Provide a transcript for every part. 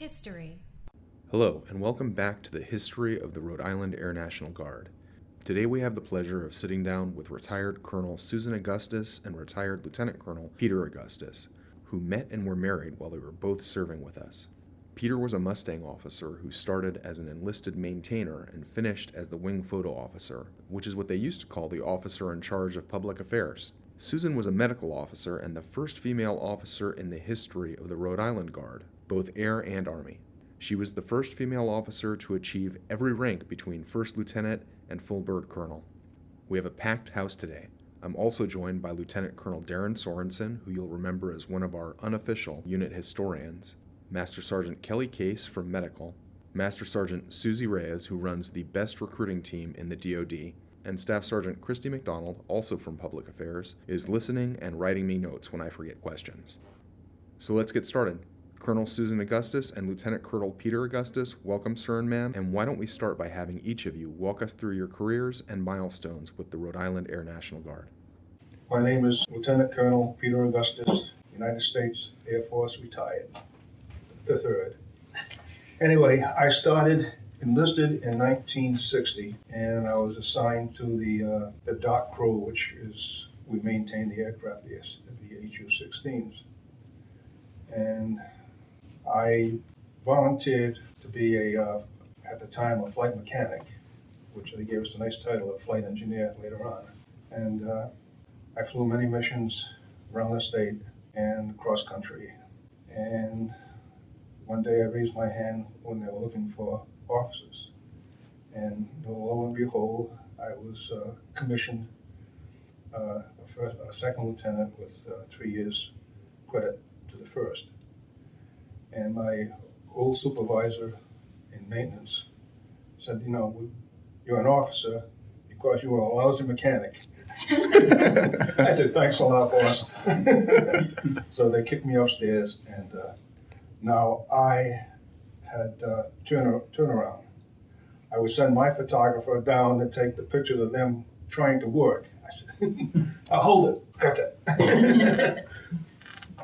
History. Hello, and welcome back to the history of the Rhode Island Air National Guard. Today we have the pleasure of sitting down with retired Colonel Susan Augustus and retired Lieutenant Colonel Peter Augustus, who met and were married while they were both serving with us. Peter was a Mustang officer who started as an enlisted maintainer and finished as the wing photo officer, which is what they used to call the officer in charge of public affairs. Susan was a medical officer and the first female officer in the history of the Rhode Island Guard, both Air and Army. She was the first female officer to achieve every rank between First Lieutenant and Full Bird Colonel. We have a packed house today. I'm also joined by Lieutenant Colonel Darren Sorensen, who you'll remember as one of our unofficial unit historians, Master Sergeant Kelly Case from Medical, Master Sergeant Susie Reyes, who runs the best recruiting team in the DoD, and Staff Sergeant Christy McDonald, also from Public Affairs, is listening and writing me notes when I forget questions. So let's get started. Colonel Susan Augustus and Lieutenant Colonel Peter Augustus, welcome, sir and ma'am, and why don't we start by having each of you walk us through your careers and milestones with the Rhode Island Air National Guard. My name is Lieutenant Colonel Peter Augustus, United States Air Force retired, the third. Anyway, I started enlisted in 1960, and I was assigned to the dock crew, which is, we maintain the aircraft, the HU-16s. And I volunteered to be at the time, a flight mechanic, which they gave us a nice title of flight engineer later on. And I flew many missions around the state and cross country. And one day I raised my hand when they were looking for officers. And lo and behold, I was commissioned a second lieutenant with 3 years credit to the first. And my old supervisor in maintenance said, you know, you're an officer because you were a lousy mechanic. I said, thanks a lot, boss. So they kicked me upstairs, and now I had turnaround. I would send my photographer down to take the pictures of them trying to work. I said, I'll hold it, got it.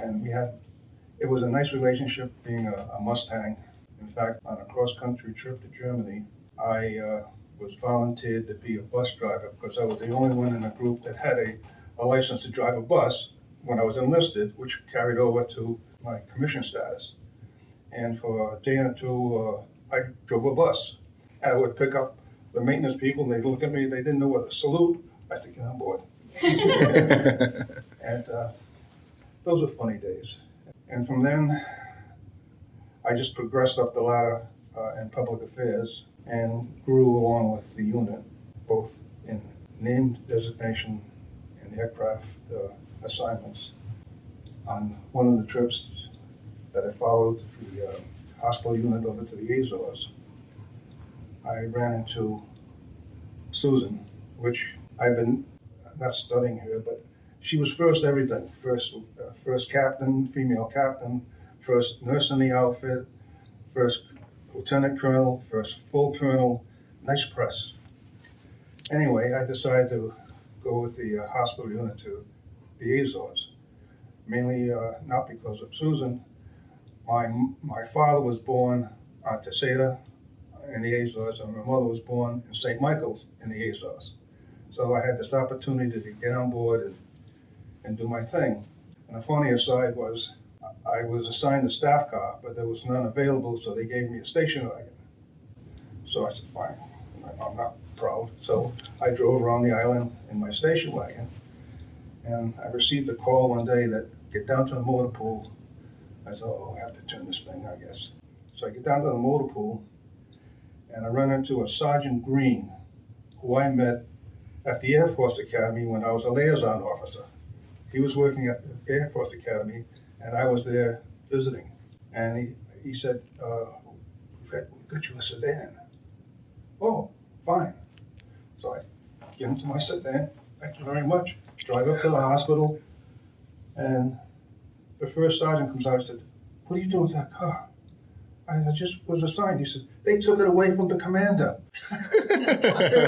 And it was a nice relationship being a Mustang. In fact, on a cross-country trip to Germany, I was volunteered to be a bus driver because I was the only one in the group that had a license to drive a bus when I was enlisted, which carried over to my commission status. And for a day or two, I drove a bus. I would pick up the maintenance people, and they'd look at me, they didn't know what to salute. I said, get on board. And those were funny days. And from then, I just progressed up the ladder in public affairs and grew along with the unit, both in named designation and aircraft assignments. On one of the trips that I followed the hospital unit over to the Azores, I ran into Susan, which I've been not studying her, but she was first everything. First captain, female captain, first nurse in the outfit, first lieutenant colonel, first full colonel, nice press. Anyway, I decided to go with the hospital unit to the Azores, mainly not because of Susan. My father was born on Teseda in the Azores, and my mother was born in St. Michael's in the Azores. So I had this opportunity to get on board and do my thing. And the funny aside was, I was assigned a staff car, but there was none available, so they gave me a station wagon. So I said, fine, I'm not proud. So I drove around the island in my station wagon, and I received a call one day that, get down to the motor pool. I said, oh, I have to turn this thing, I guess. So I get down to the motor pool, and I run into a Sergeant Green, who I met at the Air Force Academy when I was a liaison officer. He was working at the Air Force Academy, and I was there visiting. And he said, we've got you a sedan. Oh, fine. So I get into my sedan, thank you very much. Drive up to the hospital, and the first sergeant comes out and said, what are you doing with that car? I just was assigned. He said, they took it away from the commander.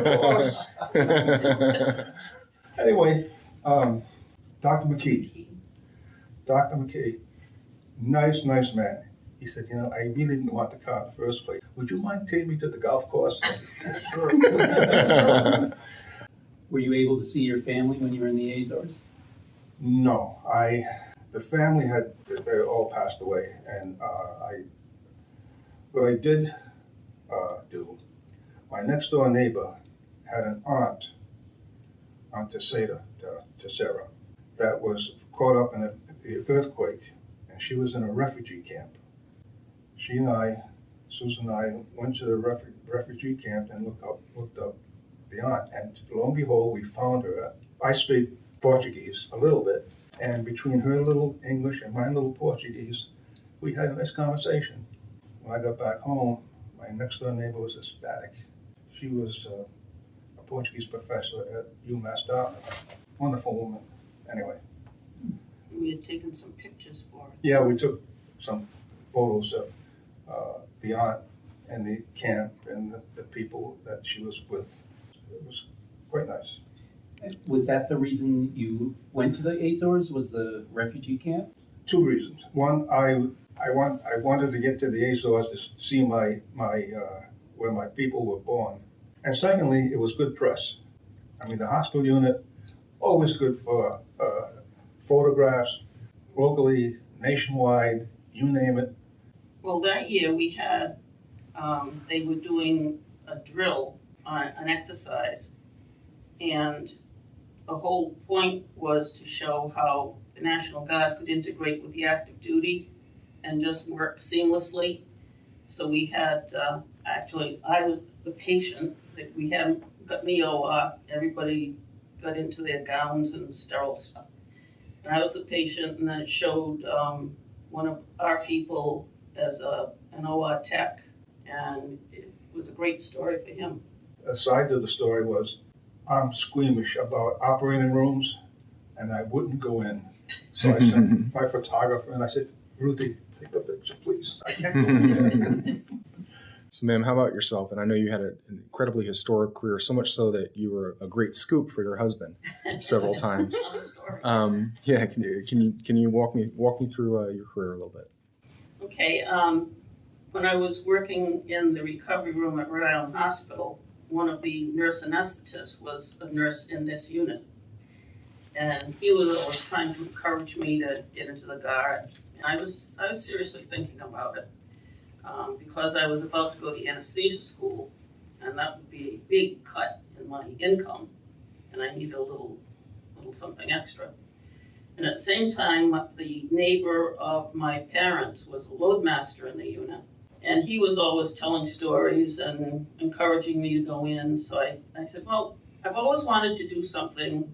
Boss. Anyway, Dr. McKee, nice man. he said, I really didn't want the car in the first place. Would you mind taking me to the golf course? I said, sure. Were you able to see your family when you were in the Azores? No, the family they all passed away, and what I did do, my next door neighbor had an aunt Tessera, that was caught up in the earthquake, and she was in a refugee camp. She and I, Susan and I, went to the refugee camp and looked up the aunt, and lo and behold, we found her. I speak Portuguese a little bit, and between her little English and my little Portuguese, we had a nice conversation. When I got back home, my next door neighbor was ecstatic. She was a Portuguese professor at UMass Dartmouth. Wonderful woman. Anyway. We had taken some pictures for her. Yeah, we took some photos of the aunt and the camp and the people that she was with. It was quite nice. Was that the reason you went to the Azores, was the refugee camp? Two reasons. One, I wanted to get to the Azores to see my where my people were born. And secondly, it was good press. I mean, the hospital unit, always good for photographs, locally, nationwide, you name it. Well, that year we had, they were doing a drill, an exercise, and the whole point was to show how the National Guard could integrate with the active duty and just work seamlessly. So we had, actually, I was the patient. We hadn't got me OR. Everybody got into their gowns and sterile stuff. And I was the patient, and then it showed one of our people as an OR tech, and it was a great story for him. A side to the story was, I'm squeamish about operating rooms, and I wouldn't go in. So I sent my photographer, and I said, Ruthie, take the picture, please. I can't go in. So, ma'am, how about yourself? And I know you had an incredibly historic career, so much so that you were a great scoop for your husband several times. Not a story. Yeah, can you walk me through your career a little bit? Okay, when I was working in the recovery room at Rhode Island Hospital, one of the nurse anesthetists was a nurse in this unit. And he was always trying to encourage me to get into the Guard. And I was seriously thinking about it. Because I was about to go to anesthesia school, and that would be a big cut in my income, and I needed a little something extra. And at the same time, the neighbor of my parents was a loadmaster in the unit, and he was always telling stories and encouraging me to go in. So I said, well, I've always wanted to do something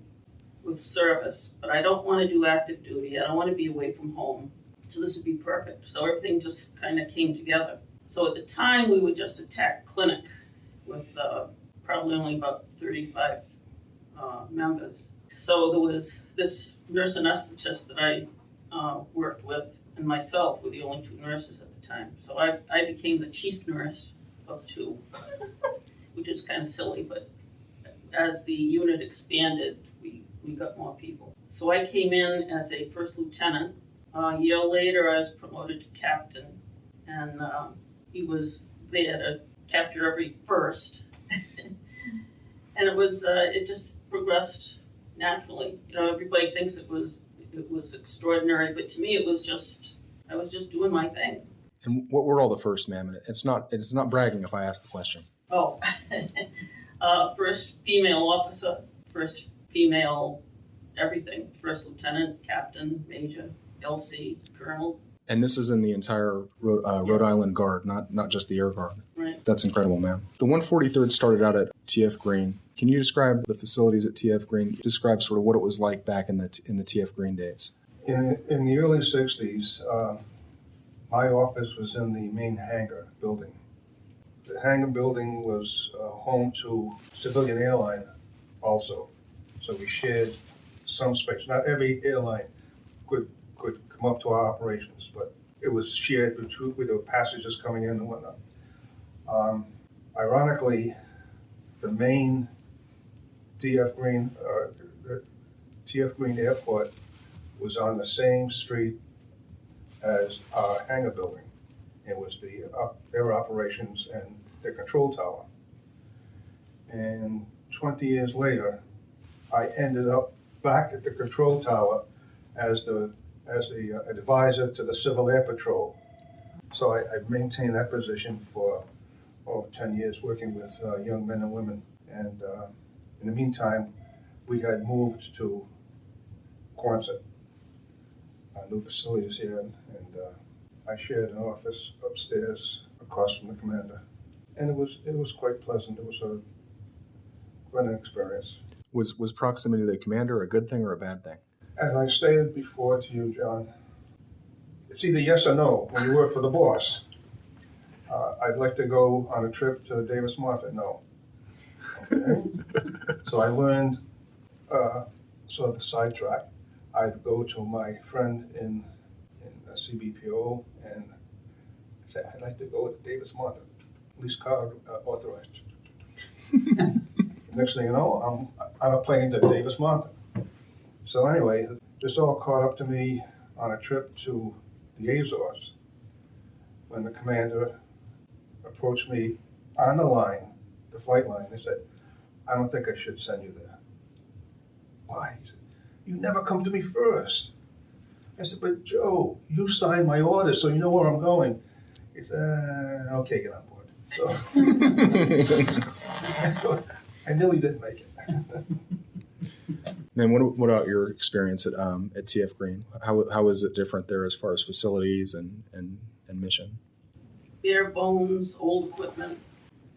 with service, but I don't want to do active duty. I don't want to be away from home. So this would be perfect. So everything just kind of came together. So at the time, we were just a TAC clinic with probably only about 35 members. So there was this nurse anesthetist that I worked with, and myself were the only two nurses at the time. So I became the chief nurse of two, which is kind of silly, but as the unit expanded, we got more people. So I came in as a first lieutenant. A year later, I was promoted to captain, and he was there to capture every first. And it just progressed naturally. Everybody thinks it was extraordinary, but to me, I was just doing my thing. And what were all the first, ma'am? And it's not bragging if I ask the question. Oh, first female officer, first female everything, first lieutenant, captain, major, LC, colonel. And this is in the entire Rhode Island Guard, not just the Air Guard. Right. That's incredible, ma'am. The 143rd started out at TF Green. Can you describe the facilities at TF Green? Describe sort of what it was like back in the TF Green days. In the early 60s, my office was in the main hangar building. The hangar building was home to civilian airline also. So we shared some space. Not every airline could come up to our operations, but it was shared with the passengers coming in and whatnot. Ironically, the main TF Green Airport was on the same street as our hangar building. It was the air operations and the control tower. And 20 years later, I ended up back at the control tower as the advisor to the Civil Air Patrol. So I maintained that position for 10 years, working with young men and women. And in the meantime, we had moved to Quonset, new facilities here, and I shared an office upstairs across from the commander. And it was quite pleasant. It was quite an experience. Was proximity to the commander a good thing or a bad thing? As I stated before to you, John, it's either yes or no when you work for the boss. I'd like to go on a trip to Davis Montfort. No. Okay. So I learned sort of a sidetrack. I'd go to my friend in CBPO and say, I'd like to go to Davis Montfort, lease car authorized. Next thing you know, I'm on a plane to Davis Montfort. So anyway, this all caught up to me on a trip to the Azores when the commander approached me on the line, the flight line. He said, I don't think I should send you there. Why? He said, you never come to me first. I said, but Joe, you signed my order, so you know where I'm going. He said, okay, get on board. So I knew he didn't make it. And what about your experience at TF Green? How is it different there as far as facilities and mission? Bare bones, old equipment.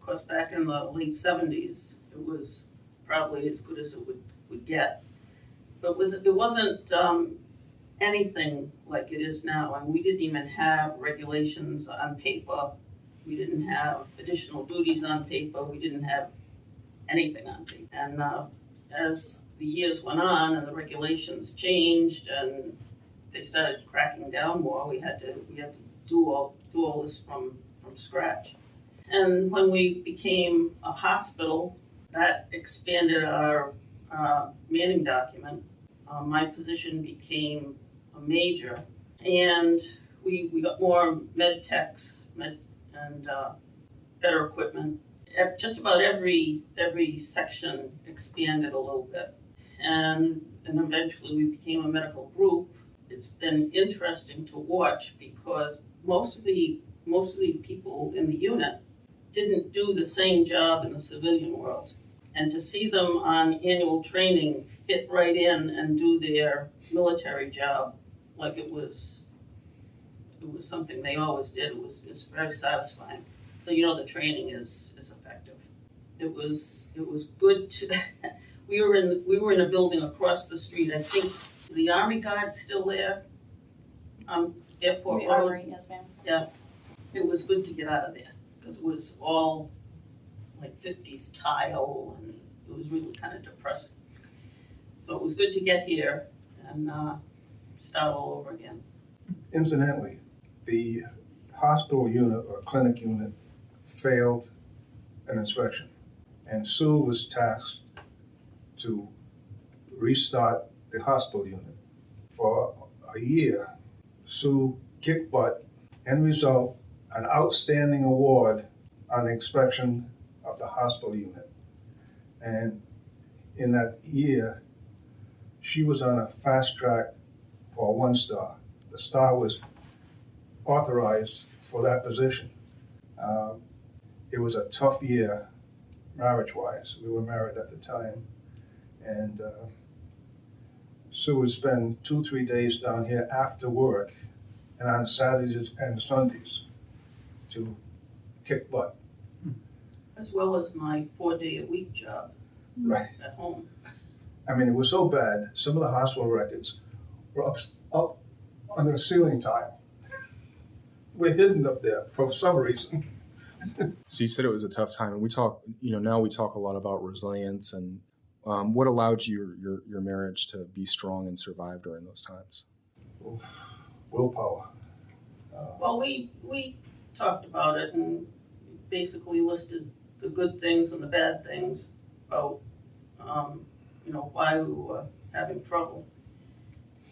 Of course, back in the late 70s, it was probably as good as it would get. But it wasn't anything like it is now. And we didn't even have regulations on paper. We didn't have additional duties on paper. We didn't have anything on paper. And as the years went on and the regulations changed and they started cracking down more, we had to do all this from scratch. And when we became a hospital, that expanded our manning document. My position became a major, and we got more med techs and better equipment. Just about every section expanded a little bit, and eventually we became a medical group. It's been interesting to watch because most of the people in the unit didn't do the same job in the civilian world, and to see them on annual training fit right in and do their military job like it was something they always did. It was very satisfying. So the training is effective. It was good to. we were in a building across the street. I think the Army Guard still there. Airport Road. Armory, yes, ma'am. Yeah, it was good to get out of there because it was all like 50s tile and it was really kind of depressing. So it was good to get here and start all over again. Incidentally, the hospital unit or clinic unit failed an inspection, and Sue was tasked to restart the hospital unit. For a year, Sue kicked butt. End result, an outstanding award on the inspection of the hospital unit. And in that year, she was on a fast track for a 1-star. The star was authorized for that position. It was a tough year, marriage-wise. We were married at the time. And Sue would spend 2-3 days down here after work and on Saturdays and Sundays to kick butt. As well as my 4-day-a-week job Right. at home. I mean, it was so bad, some of the hospital records were up under a ceiling tile. We're hidden up there for some reason. So you said it was a tough time, and we talk. Now we talk a lot about resilience and what allowed your marriage to be strong and survive during those times. Willpower. Well, we talked about it and basically listed the good things and the bad things about, why we were having trouble.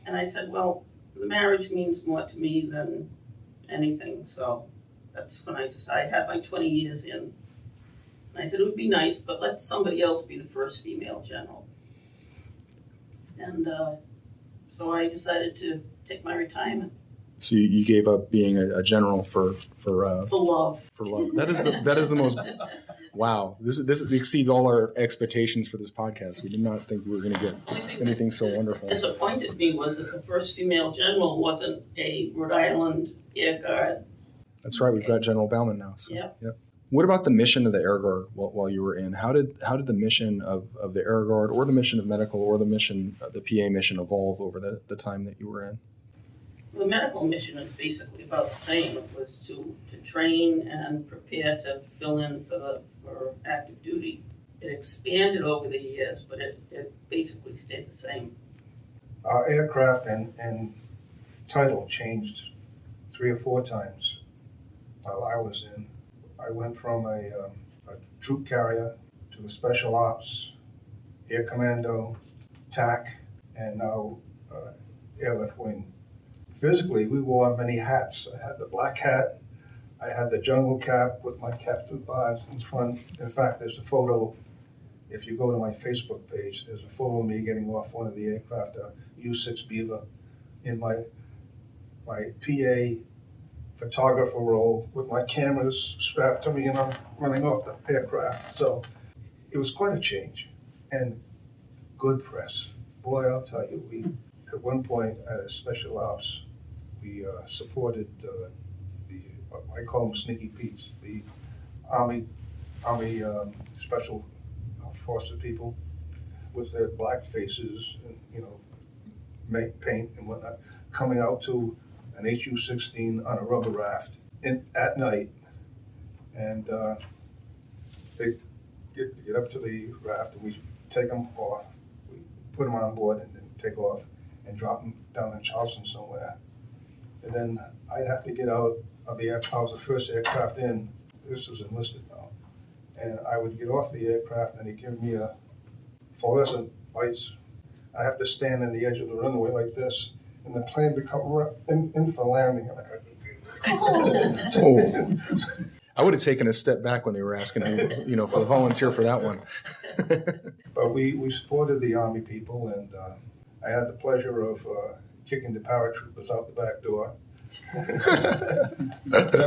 And I said, well, the marriage means more to me than anything, so that's when I had my 20 years in. And I said, it would be nice, but let somebody else be the first female general. And so I decided to take my retirement. So you gave up being a general for love. For love. That is the most. Wow, this exceeds all our expectations for this podcast. We did not think we were going to get anything so wonderful. What disappointed me was that the first female general wasn't a Rhode Island Air Guard. That's right. We've got General Bauman now. So, Yep. What about the mission of the Air Guard while you were in? How did the mission of the Air Guard, or the mission of medical, or the PA mission evolve over the time that you were in? The medical mission is basically about the same. It was to train and prepare to fill in for active duty. It expanded over the years, but it basically stayed the same. Our aircraft and title changed 3 or 4 times while I was in. I went from a troop carrier to a special ops, air commando, TAC, and now Airlift Wing. Physically, we wore many hats. I had the black hat, I had the jungle cap with my captive bars in front. In fact, there's a photo, if you go to my Facebook page, there's a photo of me getting off one of the aircraft, a U-6 Beaver, in my PA photographer role with my cameras strapped to me, and I'm running off the aircraft. So it was quite a change, and good press. Boy, I'll tell you, we at one point at Special Ops, we supported I call them Sneaky Pete's, the Army Special Forces people with their black faces and make paint and whatnot, coming out to an HU-16 on a rubber raft at night, and they get up to the raft, and we take them off, we put them on board and then take off and drop them down in Charleston somewhere. And then I'd have to get out of the aircraft. I was the first aircraft in. This was enlisted now. And I would get off the aircraft, and they'd give me a fluorescent lights. I have to stand on the edge of the runway like this, and the plane would come in for landing. I would have taken a step back when they were asking me, for the volunteer for that one. But we supported the Army people, and I had the pleasure of kicking the paratroopers out the back door. Out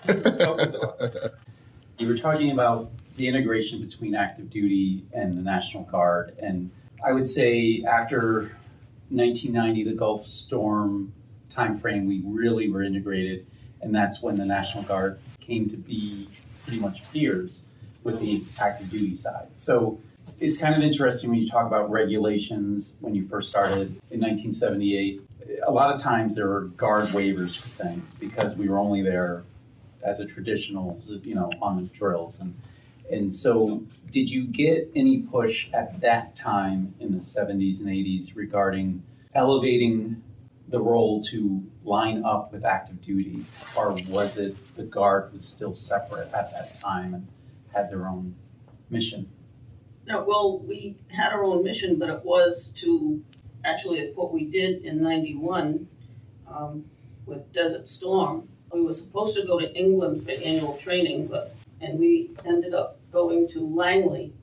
the door. You were talking about the integration between active duty and the National Guard, and I would say after 1990, the Gulf Storm timeframe, we really were integrated, and that's when the National Guard came to be pretty much peers with the active duty side. So it's kind of interesting when you talk about regulations when you first started in 1978. A lot of times there were Guard waivers for things because we were only there as a traditional, on the drills. And so did you get any push at that time in the 70s and 80s regarding elevating the role to line up with active duty? Or was it the Guard was still separate at that time and had their own mission? No, well, we had our own mission, but it was to actually what we did in 91 with Desert Storm. We were supposed to go to England for annual training, and we ended up going to Langley,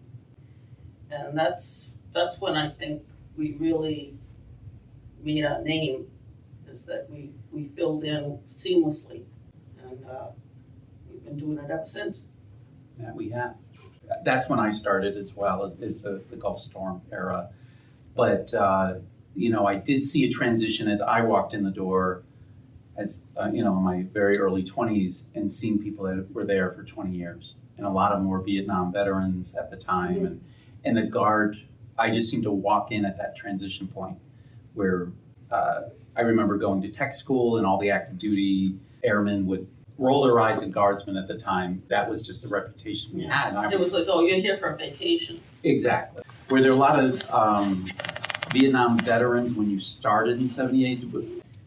and that's when I think we really made our name, is that we filled in seamlessly, and we've been doing it ever since. That we have. That's when I started as well, as the Gulf Storm era. But, I did see a transition as I walked in the door as, in my very early 20s and seeing people that were there for 20 years. And a lot of them were Vietnam veterans at the time. Mm-hmm. And the Guard, I just seemed to walk in at that transition point where I remember going to tech school and all the active duty airmen would roll their eyes at guardsmen at the time. That was just the reputation we had. It was like, oh, you're here for a vacation. Exactly. Were there a lot of Vietnam veterans when you started in 78?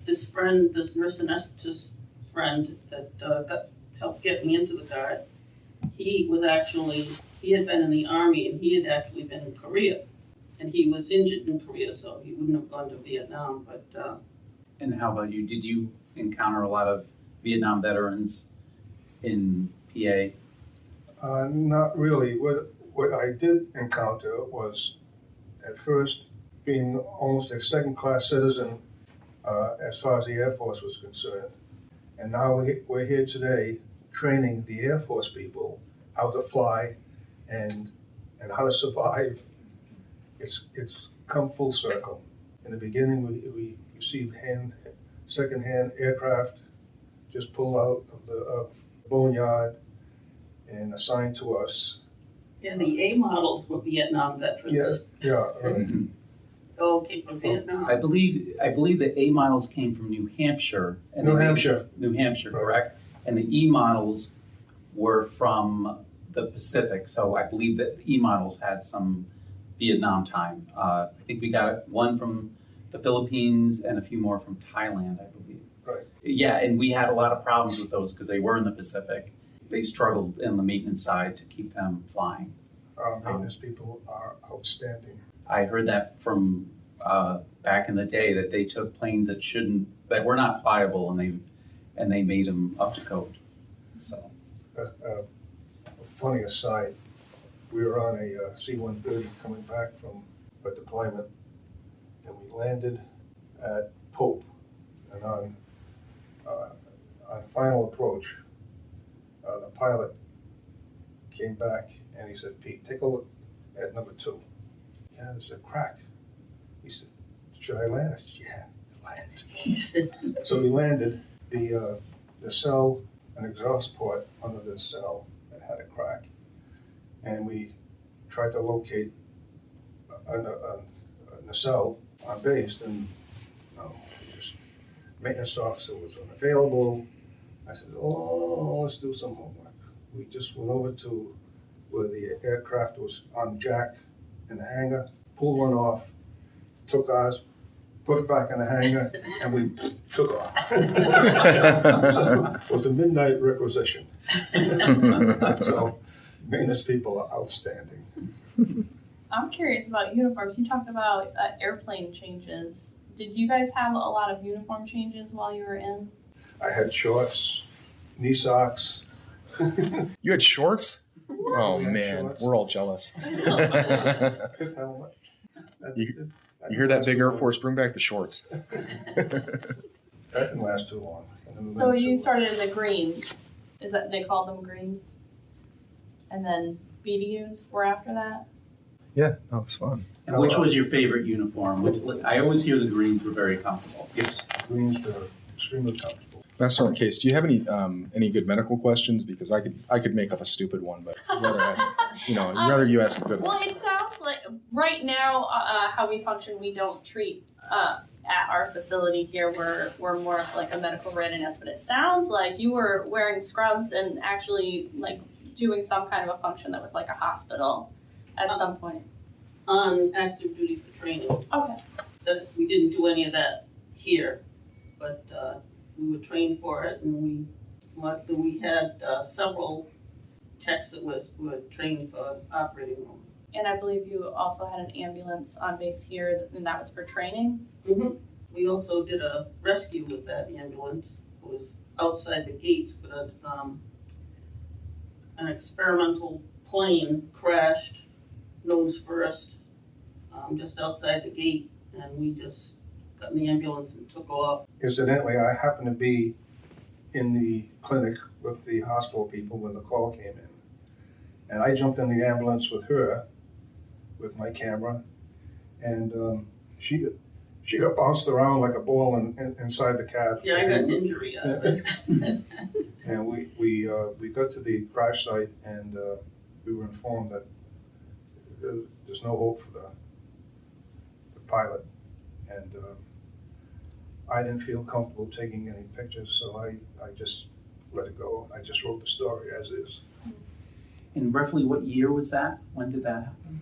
This nurse anesthetist friend that helped get me into the Guard, he had been in the Army, and he had actually been in Korea. And he was injured in Korea, so he wouldn't have gone to Vietnam. But And how about you? Did you encounter a lot of Vietnam veterans in PA? Not really. What I did encounter was, at first, being almost a second-class citizen as far as the Air Force was concerned. And now we're here today training the Air Force people how to fly and how to survive. It's come full circle. In the beginning, we received second-hand aircraft just pulled out of the boneyard and assigned to us. Yeah, the A models were Vietnam veterans. Yeah, right. Mhm. Oh, came from Vietnam. I believe the A models came from New Hampshire. And New they- Hampshire. New Hampshire, Right. correct? And the E models were from the Pacific. So I believe that the E models had some Vietnam time. I think we got one from the Philippines and a few more from Thailand, I believe. Right. Yeah, and we had a lot of problems with those because they were in the Pacific. They struggled in the maintenance side to keep them flying. Our maintenance people are outstanding. I heard that from back in the day that they took planes that were not flyable and they made them up to code. So A funny aside, we were on a C-130 coming back from a deployment, and we landed at Pope, and on final approach, the pilot came back and he said, "Pete, take a look at number 2. Yeah, there's a crack." He said, "Should I land?" I said, "Yeah, land." So we landed. The cell, an exhaust port under the cell that had a crack, and we tried to locate a nacelle on base, and no, just maintenance officer was unavailable. I said, "Oh, let's do some homework." We just went over to where the aircraft was on jack in the hangar, pulled one off, took ours, put it back in the hangar, and we took off. So it was a midnight requisition. So maintenance people are outstanding. I'm curious about uniforms. You talked about airplane changes. Did you guys have a lot of uniform changes while you were in? I had shorts, knee socks. You had shorts? Oh Yeah, man, shorts. we're all jealous. Pith helmet. You hear that, big Air Force? Bring back the shorts. That didn't last too long. And then we So went you to- started in the greens. Is that they called them greens? And then BDUs were after that? Yeah, that was fun. and which was your favorite uniform? I always hear the greens were very comfortable. Yes, greens were extremely comfortable. Master Sergeant Case, do you have any good medical questions? Because I could make up a stupid one, but I'd rather you ask a good one. Well, it sounds like right now how we function, we don't treat at our facility here. We're more of like a medical readiness, but it sounds like you were wearing scrubs and actually like doing some kind of a function that was like a hospital at some point. On active duty for training. Okay. We didn't do any of that here, but we were trained for it, and we had several techs that were trained for operating room. And I believe you also had an ambulance on base here, and that was for training. Mm-hmm. We also did a rescue with that ambulance. It was outside the gates, but an experimental plane crashed nose first, just outside the gate, and we just got in the ambulance and took off. Incidentally, I happened to be in the clinic with the hospital people when the call came in. And I jumped in the ambulance with her, with my camera, and she got bounced around like a ball inside the cab. Yeah, I got an injury out of it. And we got to the crash site, and we were informed that there's no hope for the pilot. And I didn't feel comfortable taking any pictures, so I just let it go. I just wrote the story as is. And roughly what year was that? When did that happen?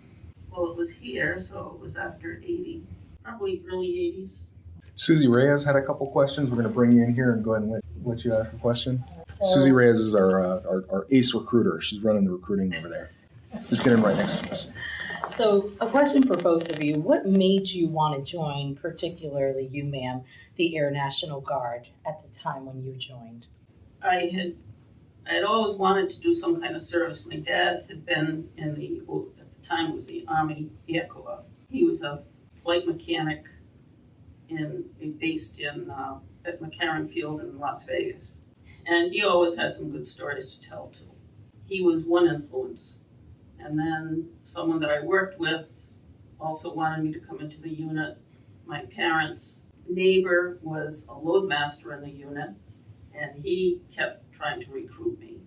Well, it was here, so it was after 80, probably early 80s. Susie Reyes had a couple questions. We're going to bring you in here and go ahead and let you ask a question. So- Susie Reyes is our ace recruiter. She's running the recruiting over there. Just get in right next to us. So a question for both of you. What made you want to join, particularly you, ma'am, the Air National Guard at the time when you joined? I had always wanted to do some kind of service. My dad had been in at the time it was the Army Air Corps. He was a flight mechanic based at McCarran Field in Las Vegas. And he always had some good stories to tell too. He was one influence. And then someone that I worked with also wanted me to come into the unit. My parents' neighbor was a loadmaster in the unit, and he kept trying to recruit me.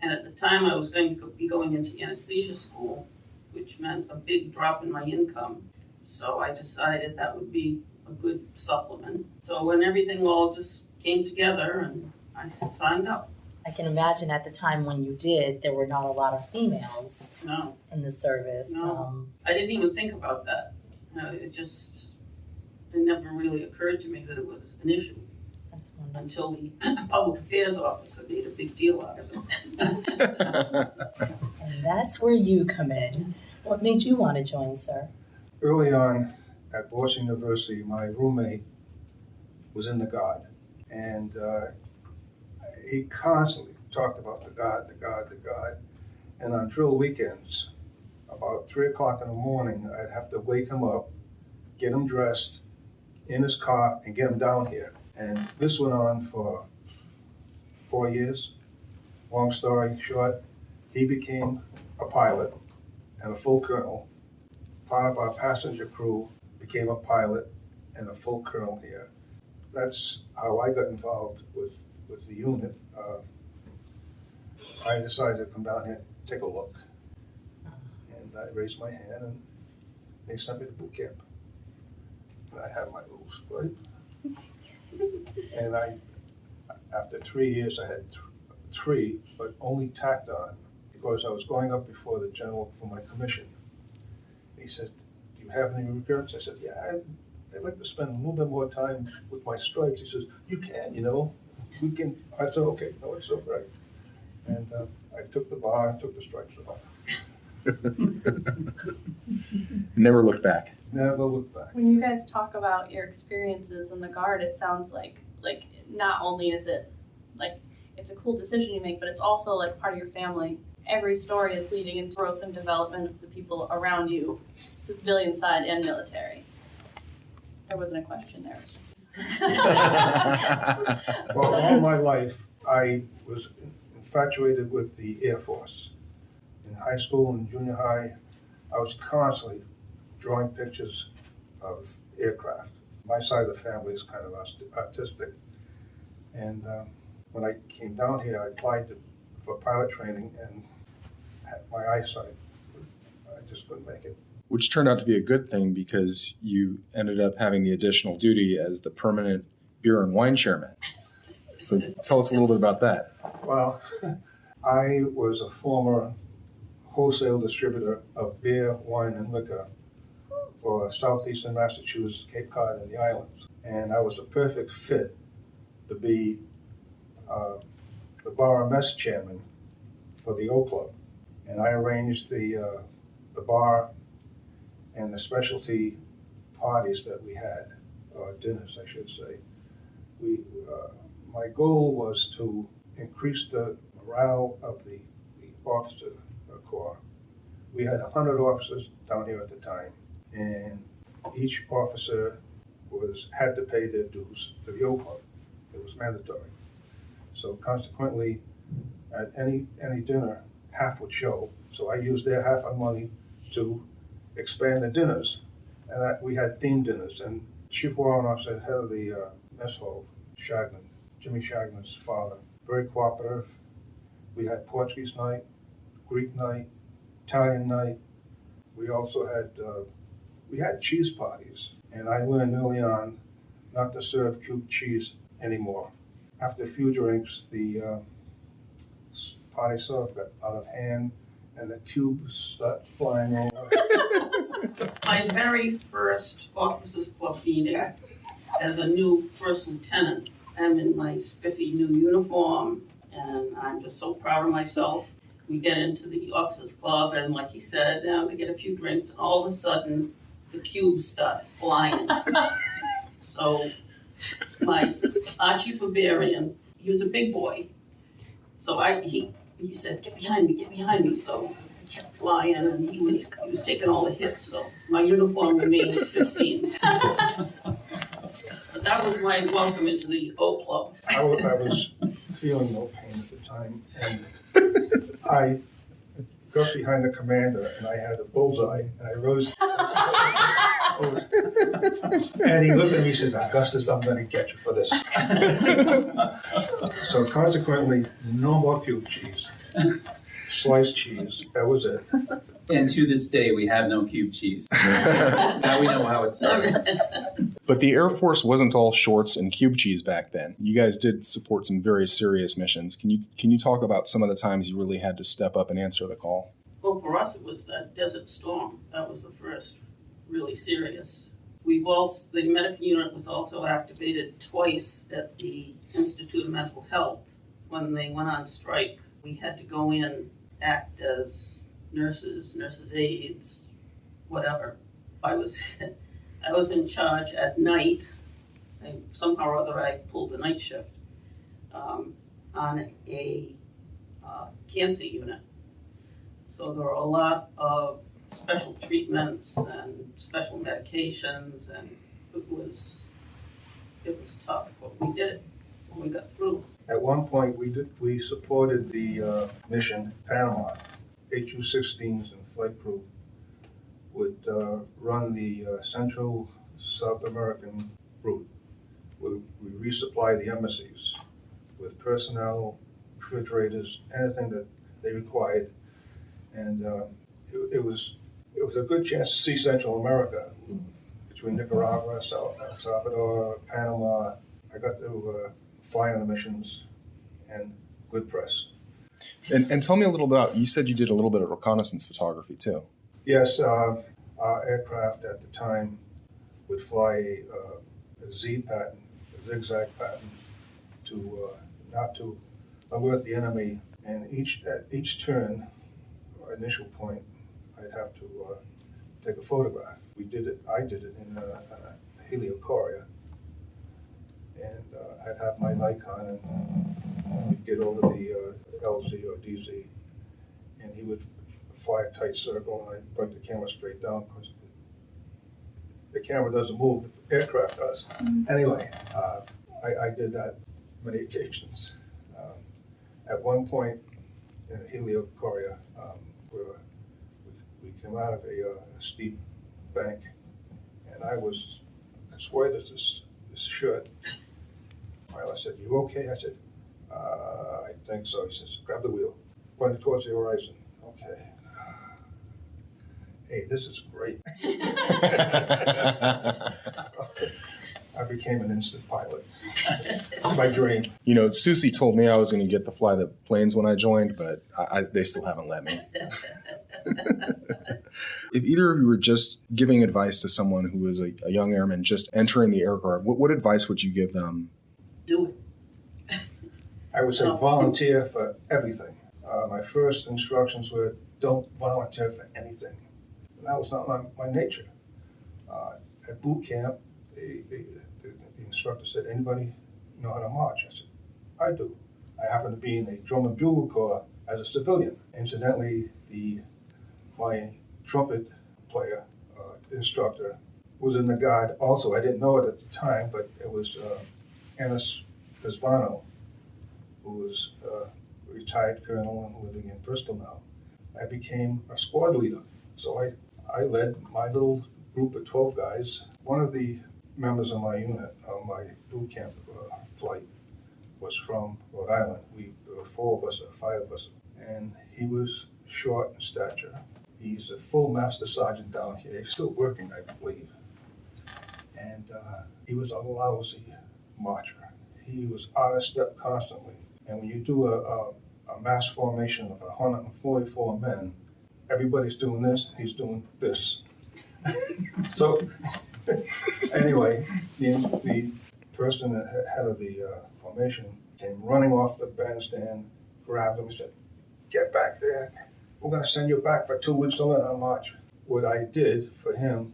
And at the time I was going to be going into anesthesia school, which meant a big drop in my income. So I decided that would be a good supplement. So when everything all just came together and I signed up. I can imagine at the time when you did, there were not a lot of females No, in the service. No. I didn't even think about that. It never really occurred to me that it was an issue That's wonderful. until the public affairs officer made a big deal out of it. And that's where you come in. What made you want to join, sir? Early on at Boston University, my roommate was in the Guard, and he constantly talked about the Guard. And on drill weekends, about 3 o'clock in the morning, I'd have to wake him up, get him dressed in his car, and get him down here. And this went on for 4 years. Long story short, he became a pilot and a full colonel. Part of our passenger crew became a pilot and a full colonel here. That's how I got involved with the unit. I decided to come down here and take a look. And I raised my hand and they sent me to boot camp. And I had my little script. And after 3 years, I had three, but only tacked on because I was going up before the general for my commission. He said, "Do you have any regrets?" I said, "Yeah, I'd like to spend a little bit more time with my stripes." He says, "You can, we can." I said, "Okay, no, it's so great." And I took the bar and took the stripes off. Never looked back. Never looked back. When you guys talk about your experiences in the Guard, it sounds like not only is it like it's a cool decision you make, but it's also like part of your family. Every story is leading into growth and development of the people around you, civilian side and military. There wasn't a question there. It was just Well, all my life, I was infatuated with the Air Force. In high school and junior high, I was constantly drawing pictures of aircraft. My side of the family is kind of artistic. And when I came down here, I applied for pilot training and my eyesight, I just couldn't make it. Which turned out to be a good thing because you ended up having the additional duty as the permanent beer and wine chairman. So tell us a little bit about that. Well, I was a former wholesale distributor of beer, wine, and liquor for southeastern Massachusetts, Cape Cod, and the islands. And I was a perfect fit to be the bar mess chairman for the O Club. And I arranged the bar and the specialty parties that we had, or dinners, I should say. My goal was to increase the morale of the officer corps. We had 100 officers down here at the time, and each officer had to pay their dues to the O Club. It was mandatory. So consequently, at any dinner, half would show. So I used their half of money to expand the dinners. And we had themed dinners. And Chief Warrant Officer, head of the mess hall, Jimmy Shagman's father, very cooperative. We had Portuguese night, Greek night, Italian night. We also had cheese parties. And I learned early on not to serve cube cheese anymore. After a few drinks, the party sort of got out of hand and the cubes started flying over. My very first officers club meeting as a new first lieutenant, I'm in my spiffy new uniform and I'm just so proud of myself. We get into the officers club and like he said, we get a few drinks and all of a sudden the cubes start flying. So my Archie Barbarian, he was a big boy. So he said, get behind me. So I kept flying, and he was taking all the hits. So my uniform remained pristine. But that was my welcome into the O Club. I was feeling no pain at the time, and I got behind the commander, and I had a bullseye, and I rose. And he looked at me and says, Augustus, I'm going to get you for this. So consequently, no more cube cheese. Sliced cheese, that was it. And to this day, we have no cube cheese. Now we know how it started. But the Air Force wasn't all shorts and cube cheese back then. You guys did support some very serious missions. Can you talk about some of the times you really had to step up and answer the call? Well, for us, it was that Desert Storm. That was the first really serious. The medical unit was also activated twice at the Institute of Mental Health. When they went on strike, we had to go in, act as nurses aides, whatever. I was in charge at night. Somehow or other, I pulled the night shift on a cancer unit. So there were a lot of special treatments and special medications, and it was tough, but we did it. We got through. At one point, we supported the mission in Panama. HU-16s and flight crew would run the Central South American route. We resupply the embassies with personnel, refrigerators, anything that they required, and it was a good chance to see Central America between Nicaragua, El Salvador, Panama. I got to fly on the missions, and good press. And tell me a little about, you said you did a little bit of reconnaissance photography too. Yes, our aircraft at the time would fly a Z pattern, a zigzag pattern, not to alert the enemy. And at each turn, or initial point, I'd have to take a photograph. I did it in a heliocoria. And I'd have my Nikon, and we'd get over the LZ or DZ, and he would fly a tight circle, and I'd bring the camera straight down because the camera doesn't move, the aircraft does. Mm-hmm. Anyway, I did that many occasions. At one point in heliocoria, we came out of a steep bank, and I swear to this shirt. I said, "You okay?" I said, "I think so." He says, "Grab the wheel, pointed towards the horizon." Okay. Hey, this is great. So I became an instant pilot. My dream. You know, Susie told me I was going to get to fly the planes when I joined, but they still haven't let me. If either of you were just giving advice to someone who is a young airman just entering the Air Guard, what advice would you give them? Do it. I would say volunteer for everything. My first instructions were don't volunteer for anything. And that was not my nature. At boot camp, the instructor said, "Anybody know how to march?" I said, "I do." I happened to be in the drum and bugle corps as a civilian. Incidentally, my trumpet player, instructor, was in the Guard also. I didn't know it at the time, but it was Ennis Pisbano, who was a retired colonel and living in Bristol now. I became a squad leader. So I led my little group of 12 guys. One of the members of my unit on my boot camp flight was from Rhode Island. There were 4 of us or 5 of us, and he was short in stature. He's a full master sergeant down here. He's still working, I believe. And he was a lousy marcher. He was out of step constantly. And when you do a mass formation of 144 men, everybody's doing this, he's doing this. So anyway, the person head of the formation came running off the bandstand, grabbed him and said, "Get back there. We're going to send you back for 2 weeks to learn how to march." What I did for him,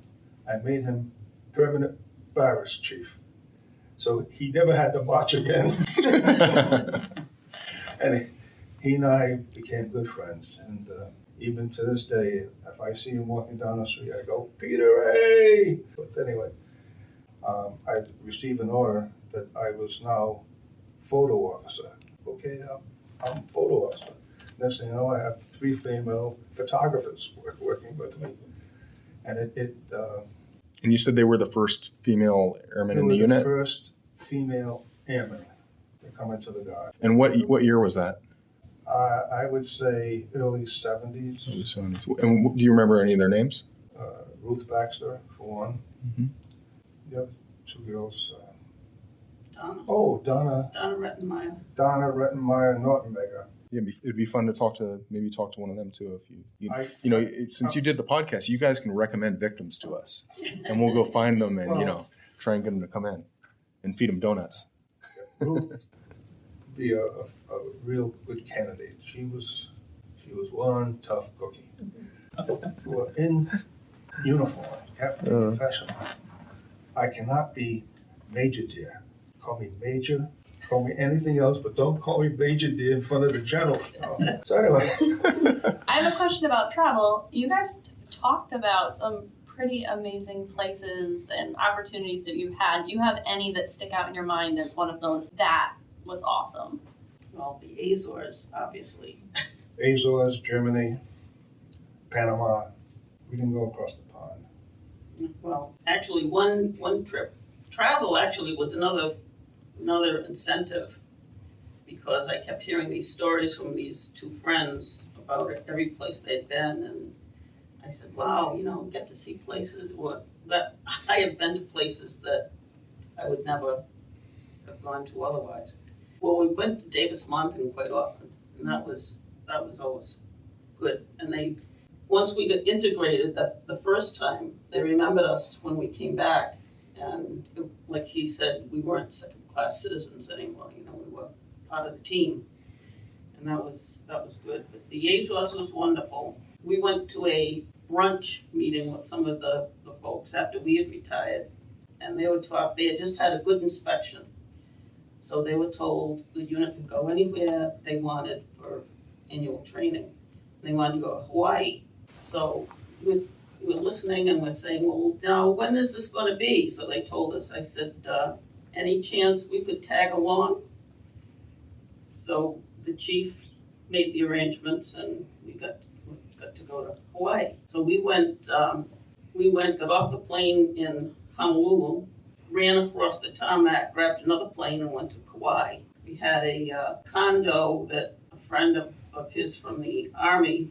I made him permanent barracks chief. So he never had to march again. And he and I became good friends. And even to this day, if I see him walking down the street, I go, Peter, hey! But anyway, I received an order that I was now photo officer. Okay, I'm photo officer. Next thing you know, I have 3 female photographers working with me. And And you said they were the first female airmen in the they were unit? the first female airmen to come into the Guard. And what year was that? I would say early 70s. And do you remember any of their names? Ruth Baxter, for one. Mhm. The other 2 girls, Donna Donna Rettenmeyer. Rettenmeyer, Nortenberger. Yeah, it'd be fun to talk to one of them too. If I- since you did the podcast, you guys can recommend victims to us, and we'll go find them and try and get them to come in and feed them donuts. Ruth would be a real good candidate. She was one tough cookie. You were in uniform. You have to be professional. I cannot be Major Dear. Call me Major. Call me anything else, but don't call me Major Dear in front of the general. So anyway. I have a question about travel. You guys talked about some pretty amazing places and opportunities that you've had. Do you have any that stick out in your mind as one of those that was awesome? Well, the Azores, obviously. Azores, Germany, Panama. We didn't go across the pond. Well, actually, one trip. Travel actually was another incentive, because I kept hearing these stories from these 2 friends about every place they'd been, and I said, wow, get to see places that I have been to places that I would never have gone to otherwise. Well, we went to Davis Mountain quite often, and that was always good. And once we got integrated the first time, they remembered us when we came back, and like he said, we weren't second-class citizens anymore. We were part of the team, and that was good. But the Azores was wonderful. We went to a brunch meeting with some of the folks after we had retired, and they had just had a good inspection. So they were told the unit could go anywhere they wanted for annual training. They wanted to go to Hawaii. So we were listening and we're saying, well, now when is this going to be? So they told us. I said, any chance we could tag along? So the chief made the arrangements, and we got to go to Hawaii. So we went, got off the plane in Honolulu, ran across the tarmac, grabbed another plane, and went to Kauai. We had a condo that a friend of his from the Army.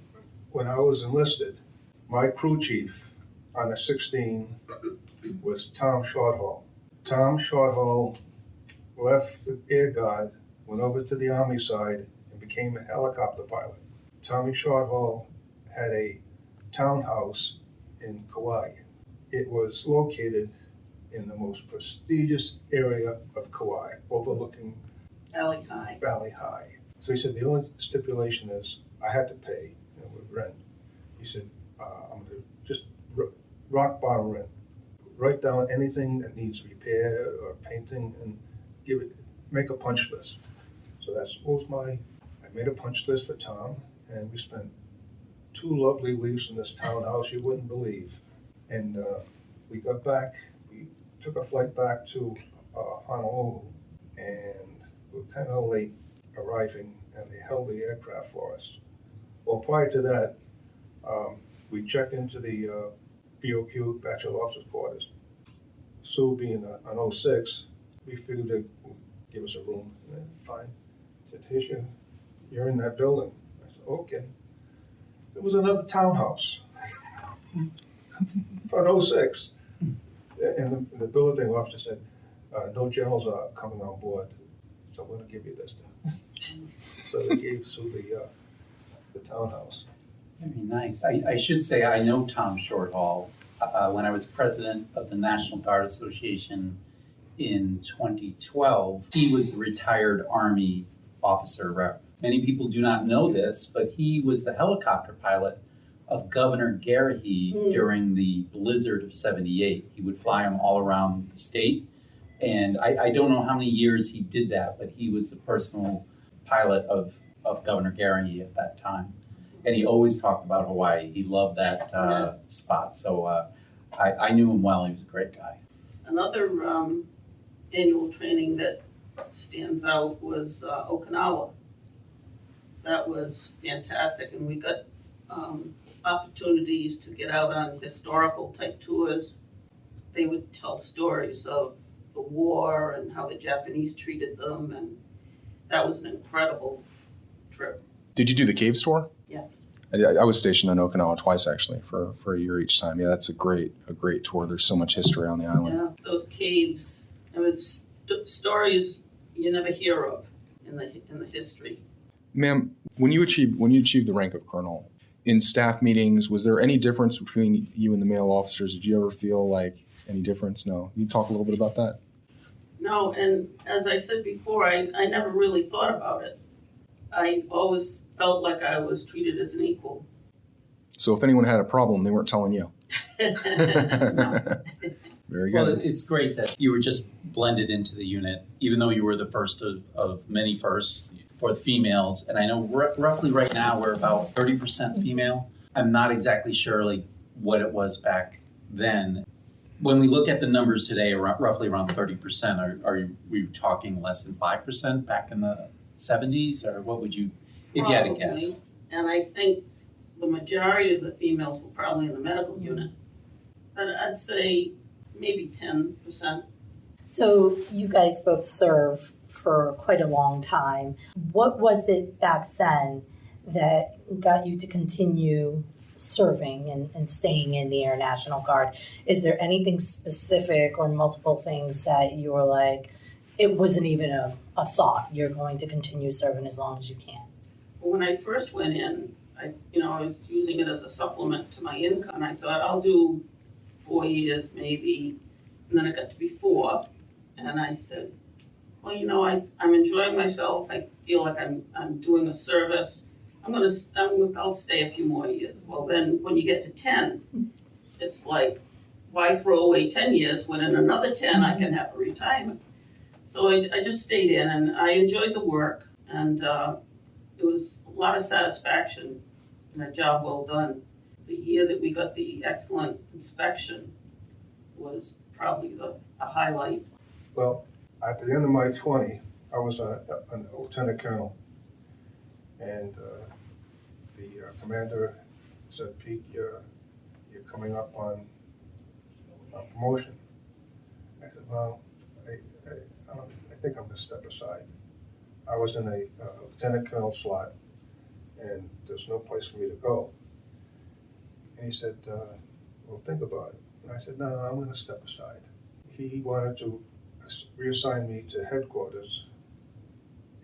When I was enlisted, my crew chief on a 16 was Tom Shorthall. Tom Shorthall left the Air Guard, went over to the Army side, and became a helicopter pilot. Tommy Shorthall had a townhouse in Kauai. It was located in the most prestigious area of Kauai, overlooking Valley High. So he said the only stipulation is I had to pay with rent. He said, I'm going to just rock bottom rent. Write down anything that needs repair or painting and make a punch list. So I made a punch list for Tom, and we spent 2 lovely weeks in this townhouse you wouldn't believe. And we got back, we took a flight back to Honolulu, and we were kind of late arriving, and they held the aircraft for us. Well, prior to that, we checked into the BOQ, Bachelor Officers Quarters. Sue being an 06, we figured they'd give us a room. And fine. I said, Tisha, you're in that building. I said, okay. It was another townhouse for an 06. And the building officer said, no generals are coming on board, so we're going to give you this stuff. So they gave Sue the townhouse. Very nice. I should say I know Tom Shorthall. When I was president of the National Guard Association in 2012, he was the retired Army officer rep. Many people do not know this, but he was the helicopter pilot of Governor Garrahy during the blizzard of '78. He would fly him all around the state, And I don't know how many years he did that, but he was the personal pilot of Governor Garry at that time. And he always talked about Hawaii. He loved that spot. So I knew him well. He was a great guy. Another annual training that stands out was Okinawa. That was fantastic, and we got opportunities to get out on historical type tours. They would tell stories of the war and how the Japanese treated them, and that was an incredible trip. Did you do the cave tour? Yes. I was stationed in Okinawa twice actually for a year each time. Yeah, that's a great tour. There's so much history on the island. Yeah, those caves. I mean, stories you never hear of in the history. Ma'am, when you achieved the rank of colonel, in staff meetings, was there any difference between you and the male officers? Did you ever feel like any difference? No. Can you talk a little bit about that? No, and as I said before, I never really thought about it. I always felt like I was treated as an equal. So if anyone had a problem, they weren't telling you. No. Very good. Well, it's great that you were just blended into the unit, even though you were the first of many firsts for the females. And I know roughly right now we're about 30% female. I'm not exactly sure like what it was back then. When we look at the numbers today, roughly around 30%, are we talking less than 5% back in the 70s? Or what would you, if you had to guess? And I think the majority of the females were probably in the medical unit. But I'd say maybe 10%. So you guys both served for quite a long time. What was it back then that got you to continue serving and staying in the Air National Guard? Is there anything specific or multiple things that you were like, it wasn't even a thought, you're going to continue serving as long as you can? When I first went in, I was using it as a supplement to my income. I thought I'll do 4 years maybe, and then it got to be 4, and I said, well, I'm enjoying myself. I feel like I'm doing a service. I'll stay a few more years. Well, then when you get to 10, it's like, why throw away 10 years when in another 10 I can have a retirement? So I just stayed in, and I enjoyed the work, and it was a lot of satisfaction and a job well done. The year that we got the excellent inspection was probably a highlight. Well, at the end of my 20, I was a lieutenant colonel, and the commander said, "Pete, you're coming up on promotion." I said, "Well, I think I'm going to step aside." I was in a lieutenant colonel slot, and there's no place for me to go. And he said, "Well, think about it." And I said, "No, I'm going to step aside." He wanted to reassign me to headquarters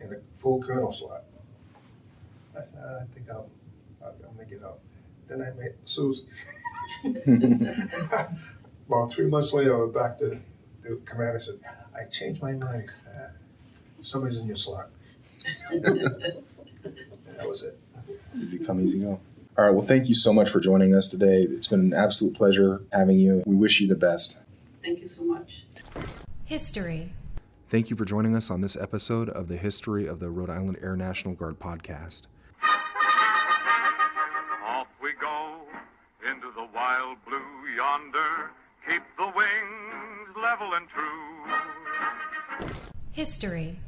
in a full colonel slot. I said, "I think I'm going to get out." Then I met Susie. About 3 months later, I went back to the commander and said, "I changed my mind." He said, "Somebody's in your slot." And that was it. Easy come, easy go. All right, well, thank you so much for joining us today. It's been an absolute pleasure having you. We wish you the best. Thank you so much. History. Thank you for joining us on this episode of the History of the Rhode Island Air National Guard podcast. Off we go into the wild blue yonder. Keep the wings level and true. History.